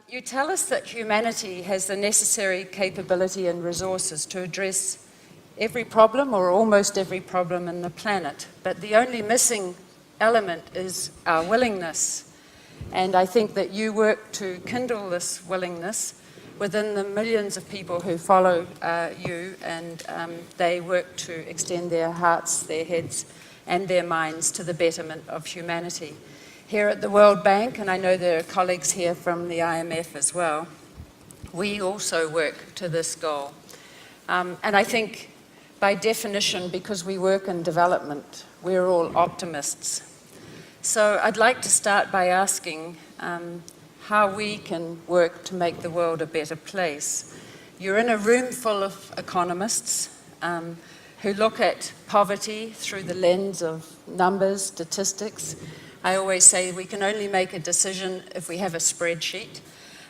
You tell us that humanity has the necessary capability and resources to address every problem or almost every problem in the planet, but the only missing element is our willingness. And I think that you work to kindle this willingness within the millions of people who follow you, and they work to extend their hearts, their heads and their minds to the betterment of humanity. Here at the World Bank, and I know there are colleagues here from the IMF as well, we also work to this goal. And I think by definition, because we work in development, we're all optimists. So I'd like to start by asking how we can work to make the world a better place. You're in a room full of economists who look at poverty through the lens of numbers, statistics. I always say we can only make a decision if we have a spreadsheet.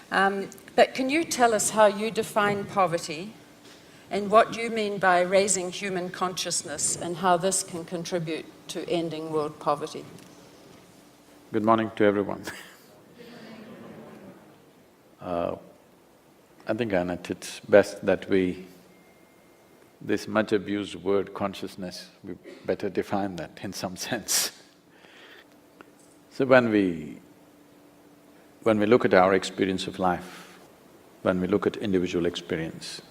But can you tell us how you define poverty and what you mean by raising human consciousness and how this can contribute to ending world poverty? Good morning to everyone. I think, Annette, it's best that this much abused word consciousness, we better define that in some sense. So when we look at our experience of life, when we look at individual experience,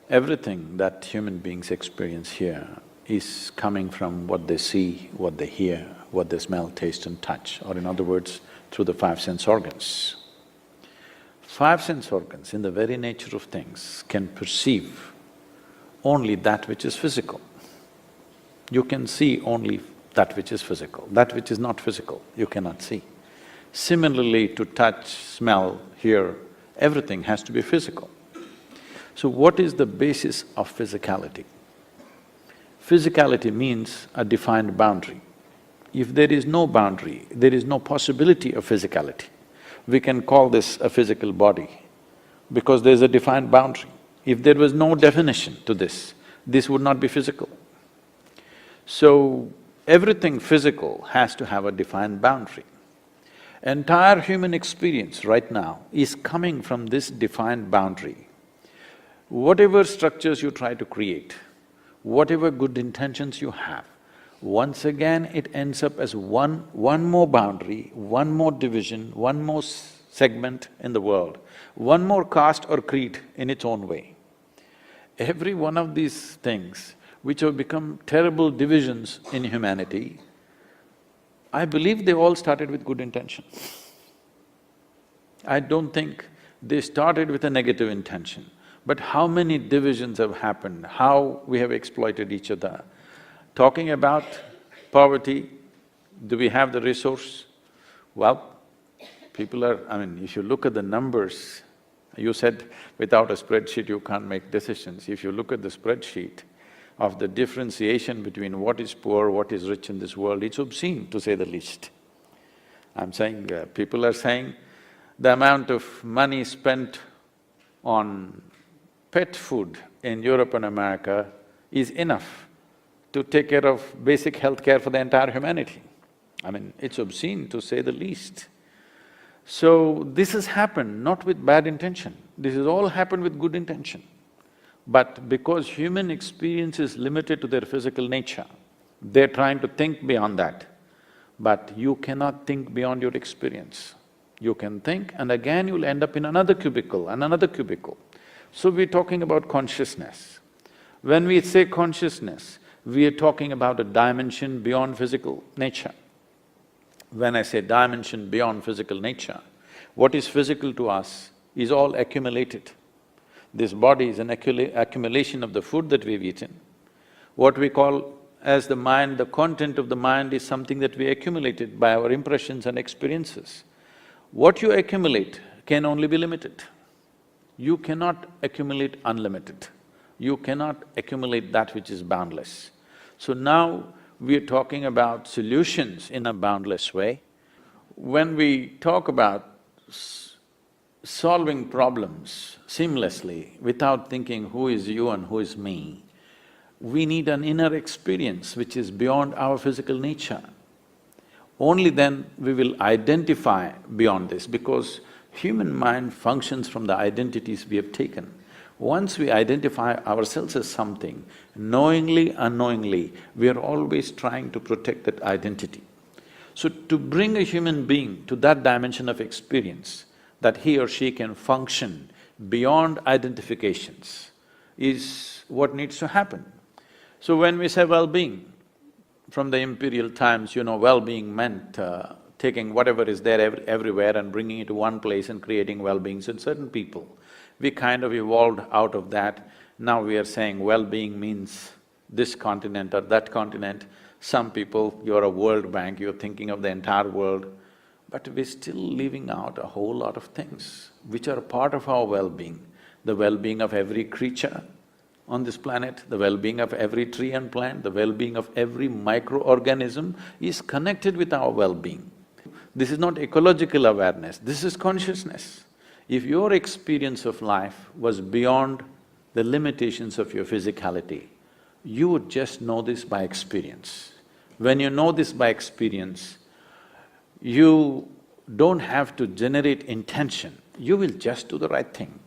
everything that human beings experience here is coming from what they see, what they hear, what they smell, taste and touch, or in other words, through the five sense organs. Five sense organs, in the very nature of things, can perceive only that which is physical. You can see only that which is physical. That which is not physical, you cannot see. Similarly, to touch, smell, hear, everything has to be physical. So what is the basis of physicality? Physicality means a defined boundary. If there is no boundary, there is no possibility of physicality. We can call this a physical body because there's a defined boundary. If there was no definition to this would not be physical. So, everything physical has to have a defined boundary. Entire human experience right now is coming from this defined boundary. Whatever structures you try to create, whatever good intentions you have, once again it ends up as one more boundary, one more division, one more segment in the world, one more caste or creed in its own way. Every one of these things which have become terrible divisions in humanity, I believe they all started with good intention. I don't think they started with a negative intention, but how many divisions have happened, how we have exploited each other. Talking about poverty, do we have the resource? Well, people are… if you look at the numbers, you said without a spreadsheet you can't make decisions. If you look at the spreadsheet of the differentiation between what is poor, what is rich in this world, it's obscene to say the least. I'm saying, people are saying the amount of money spent on pet food in Europe and America is enough to take care of basic health care for the entire humanity. It's obscene to say the least. So, this has happened not with bad intention, this has all happened with good intention. But because human experience is limited to their physical nature, they're trying to think beyond that. But you cannot think beyond your experience. You can think and again you'll end up in another cubicle and another cubicle. So we're talking about consciousness. When we say consciousness, we are talking about a dimension beyond physical nature. When I say dimension beyond physical nature, what is physical to us is all accumulated. This body is an accumulation of the food that we've eaten. What we call as the mind, the content of the mind is something that we accumulated by our impressions and experiences. What you accumulate can only be limited. You cannot accumulate unlimited. You cannot accumulate that which is boundless. So now we are talking about solutions in a boundless way. When we talk about solving problems seamlessly without thinking who is you and who is me, we need an inner experience which is beyond our physical nature. Only then we will identify beyond this, because Human mind functions from the identities we have taken. Once we identify ourselves as something, knowingly, unknowingly, we are always trying to protect that identity. So to bring a human being to that dimension of experience, that he or she can function beyond identifications, is what needs to happen. So when we say well-being, from the imperial times, well-being meant taking whatever is there everywhere and bringing it to one place and creating well-beings in certain people. We kind of evolved out of that. Now we are saying well-being means this continent or that continent. Some people, you're a World Bank, you're thinking of the entire world, but we're still leaving out a whole lot of things which are a part of our well-being. The well-being of every creature on this planet, the well-being of every tree and plant, the well-being of every microorganism is connected with our well-being. This is not ecological awareness, this is consciousness. If your experience of life was beyond the limitations of your physicality, you would just know this by experience. When you know this by experience, you don't have to generate intention, you will just do the right thing.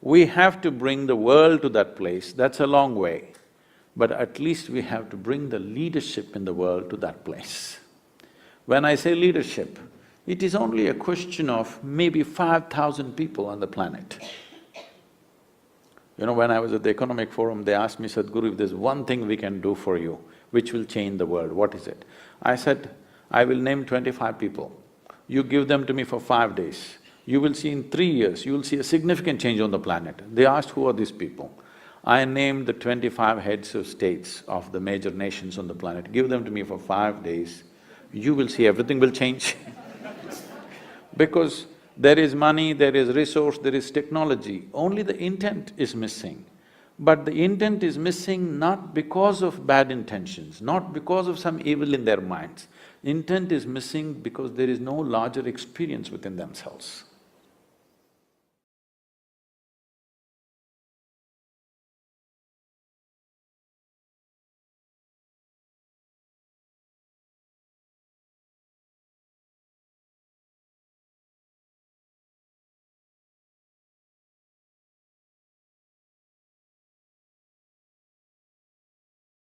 We have to bring the world to that place, that's a long way, but at least we have to bring the leadership in the world to that place. When I say leadership, it is only a question of maybe 5,000 people on the planet. When I was at the Economic Forum, they asked me, Sadhguru, if there's one thing we can do for you, which will change the world, what is it? I said, I will name 25 people. You give them to me for 5 days. You will see in 3 years, you will see a significant change on the planet. They asked, who are these people? I named the 25 heads of states of the major nations on the planet. Give them to me for 5 days, you will see everything will change because there is money, there is resource, there is technology, only the intent is missing. But the intent is missing not because of bad intentions, not because of some evil in their minds. Intent is missing because there is no larger experience within themselves.